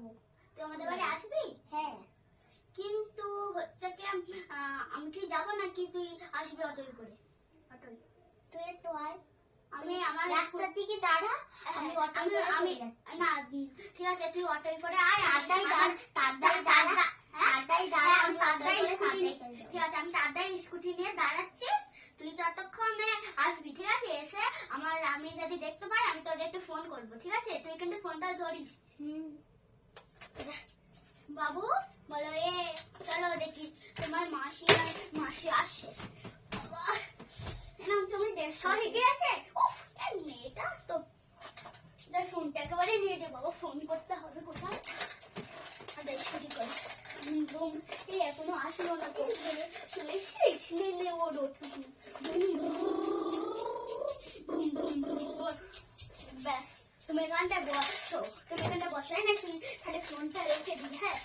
যাবো। তুই আমাদের বাড়ি আসবি? হ্যাঁ, কিন্তু হচ্ছে কি আমি কি যাবো নাকি তুই আসবি অটোয় করে? অটোয়। তুই একটু আয়, আমি আমার রাস্তার দিকে দাঁড়া, আমি অটোয় করে আমি না ঠিক আছে তুই অটোয় করে আয়, তাড়াতাড়ি দাঁড়া, আমি তাড়াতাড়ি স্কুটি, ঠিক আছে আমি তাড়াতাড়ি স্কুটি নিয়ে দাঁড়াচ্ছি, তুই ততক্ষণে আসবি, ঠিক আছে? এসে আমি যদি দেখতে পাই আমি তোর একটু ফোন করবো, ঠিক আছে? তুই কিন্তু ফোনটা ধরিস। বাবু বলো, চলো দেখি তোমার মাসি আসছে। তুমি 150 হয়ে গেছে। উফ, এই মেয়েটা তো ফোনটা একেবারে নিয়ে দে বাবা, ফোন করতে হবে কোথায়। এখনো আসলো না তো, চলে এসেছিস, নে ওর ব্যাস তুমি এখানটায় বসো, না তুই খালি ফোনটা রেখে দি। হ্যাঁ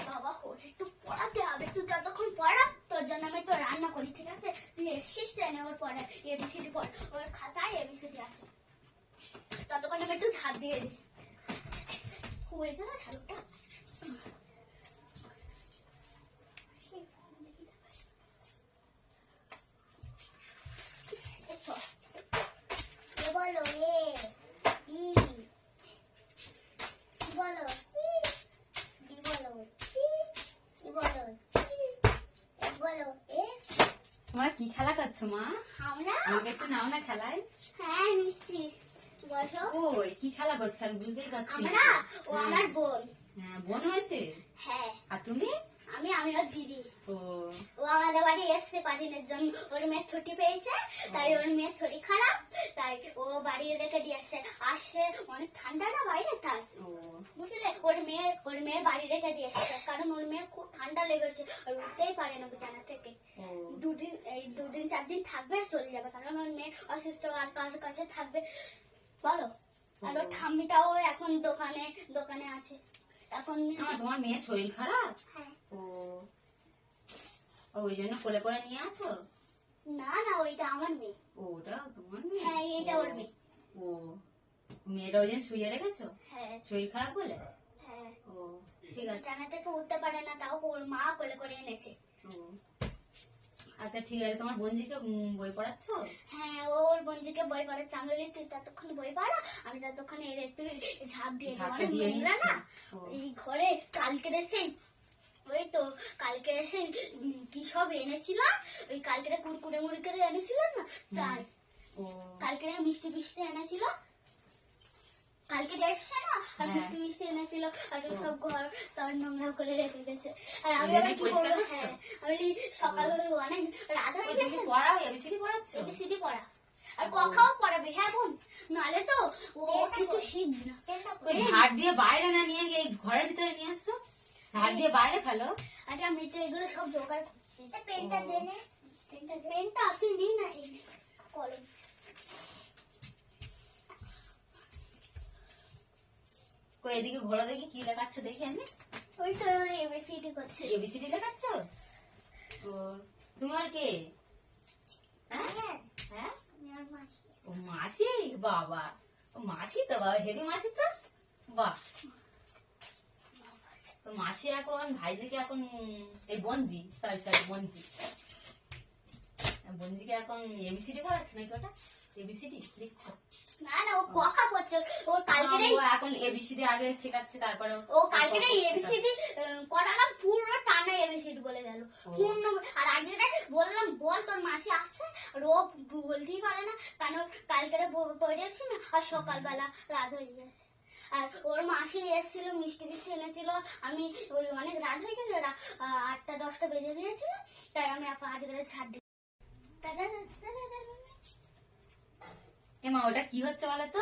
বাবা, ওর একটু পড়াতে হবে, তুই যতক্ষণ পড়া তোর জন্য আমি একটু রান্না করি, ঠিক আছে? তুই এসছিস না ওর পরে এবিসিডি পড়, ওর খাতায় এবিসিডি আছে, ততক্ষণ আমি একটু ঝাড় দিয়ে দিই। হয়ে গেল ঝাড়ুটা। তোমরা কি খেলা করছো মা? আমাকে একটু নাও না খেলায়। হ্যাঁ নিশ্চয়ই, বসো। ওই কি খেলা করছো আমি বুঝতেই পারছি না। ও আমার বোন। হ্যাঁ, বোন হয়েছে? হ্যাঁ। আর তুমি? আমি ওর দিদি। ও আমাদের বাড়ি এসছে কদিনের জন্য, ওর মেয়ে ছুটি পেয়েছে, তাই ওর মেয়ের শরীর খারাপ, তাই ও বাড়ি রেখে দিয়ে আসছে অনেক ঠান্ডা না বাইরে, তাই বুঝলে ওর মেয়ের বাড়ি রেখে দিয়ে আসছে, কারণ ওর মেয়ের খুব ঠান্ডা লেগেছে, আর উঠতেই পারে না বিছানা থেকে। দুদিন 4 দিন থাকবে আর চলে যাবে, কারণ ওর মেয়ে অসুস্থ, আর কার কাছে থাকবে বলো? আর ওর ঠাম্মিটাও এখন দোকানে আছে এখন। তোমার মেয়ের শরীর খারাপ? হ্যাঁ। ওই জন্য কোলে করে নিয়ে আছো? না ওইটা আমার মেয়ে। ওটা তোমার মেয়ে? হ্যাঁ, এইটা ওর মেয়ে। ও মেয়েটা ওই জন্য শুয়ে রেখেছো? হ্যাঁ। শরীর খারাপ বলে? হ্যাঁ। ও ঠিক আছে। জানা থেকে উঠতে পারে না, তাও ওর মা কোলে করে এনেছে। ও আচ্ছা ঠিক আছে, তোমার বোনজিকে বই পড়াচ্ছ? হ্যাঁ, ওর বোনজিকে বই পড়াচ্ছে। আমি বলি তুই ততক্ষণ বই পড়া, আমি ততক্ষণে একটু ঝাঁপ দিয়ে নোংরা না এই ঘরে। কালকে এসে কি সব এনেছিলাম, ওই কালকে কুরকুরে মুড়কুরে এনেছিলাম না, তাই কালকে মিষ্টি ফিষ্টি এনেছিল, কালকে এসছে না, আর মিষ্টি ফিষ্টি এনেছিল, আর সব ঘর তার নোংরা করে রেখে গেছে। আর আমি আবার কি করবো? হ্যাঁ, আমি সকালে অনেক রাত হয়ে গেছে। এবিসিডি পড়া আর কথাও পড়াবে। হ্যাঁ বোন, নালে তো ও কিছু শিখবে না। ওই ঝাড় দিয়ে বাইরে না নিয়ে গিয়ে ঘরের ভিতরে নিয়ে আসছো, ঝাড় দিয়ে বাইরে ফেলো। আচ্ছা আমি তো এগুলো সব জোগাড় করছি। পেনটা দে নে, পেনটা তুই নি না, এই কলম। কই এদিকে ঘোড়া দেখি, কি লেখাচ্ছ দেখি আমি। ওই তো এবিসিডি করছে। এবিসিডি লেখাচ্ছ? ও তোমার কে? হ্যাঁ হ্যাঁ, আমার মাসি। ও মাসি, বাবা ও মাসি তো, বাবা হেভি মাসি তো, বাহ। তো মাসি এখন ভাইজিকে এখন এই বঞ্জিকে এখন এবিসিডি পড়াচ্ছে নাকি? ওটা এবিসিডি লিখছো? না ও কথা বলছে, ও কালকে এখন এবিসিডি আগে শেখাচ্ছে, তারপরে ও কালকে এবিসিডি করালাম, পুরো টানা এবিসিডি বলে গেল পূর্ণ। আর আগে বললাম বল তোর মাসি আসছে, আর ও বলতেই পারে না, কারণ কালকে পড়েছি না, আর সকালবেলা রাত হয়ে গেছে। আর ওর মাসি এসেছিল, মিষ্টি ফিষ্টি এনেছিল, আমি ওই অনেক রাত হয়ে গেছে, 8টা 10টা বেজে গিয়েছিল, তাই আমি আজকে ছাড় দিই। এমা ওটা কি হচ্ছে বলো তো?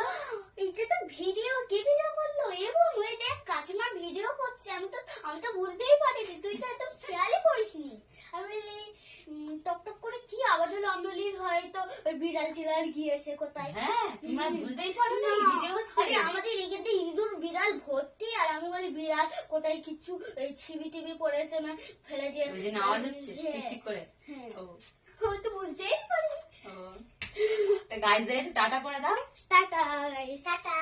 এটা তো ভিডিও, কি ভিডিও করলো এবং ওই দেখ কাকিমা ভিডিও করছে, আমি তো বুঝতেই পারিনি, তুই তো একদম খেয়ালই করিসনি। আমি টক টক করে কি আওয়াজ হলো, আমি বলি হয়তো ওই বিড়াল টিড়াল গিয়েছে কোথায়। হ্যাঁ তোমরা বুঝতেই পারো না ভিডিও হচ্ছে। আরে আমাদের এখানে ইঁদুর বিড়াল ভর্তি, আর আমি বলি বিড়াল কোথায় কিছু ছিবি টিবি পড়েছে না, ফেলে দিয়ে ওই জন্য আওয়াজ হচ্ছে ঠিক করে। হ্যাঁ আমি তো বুঝতেই পারিনি। গাইজদের একটু টাটা করে দাও। Tata guys, tata.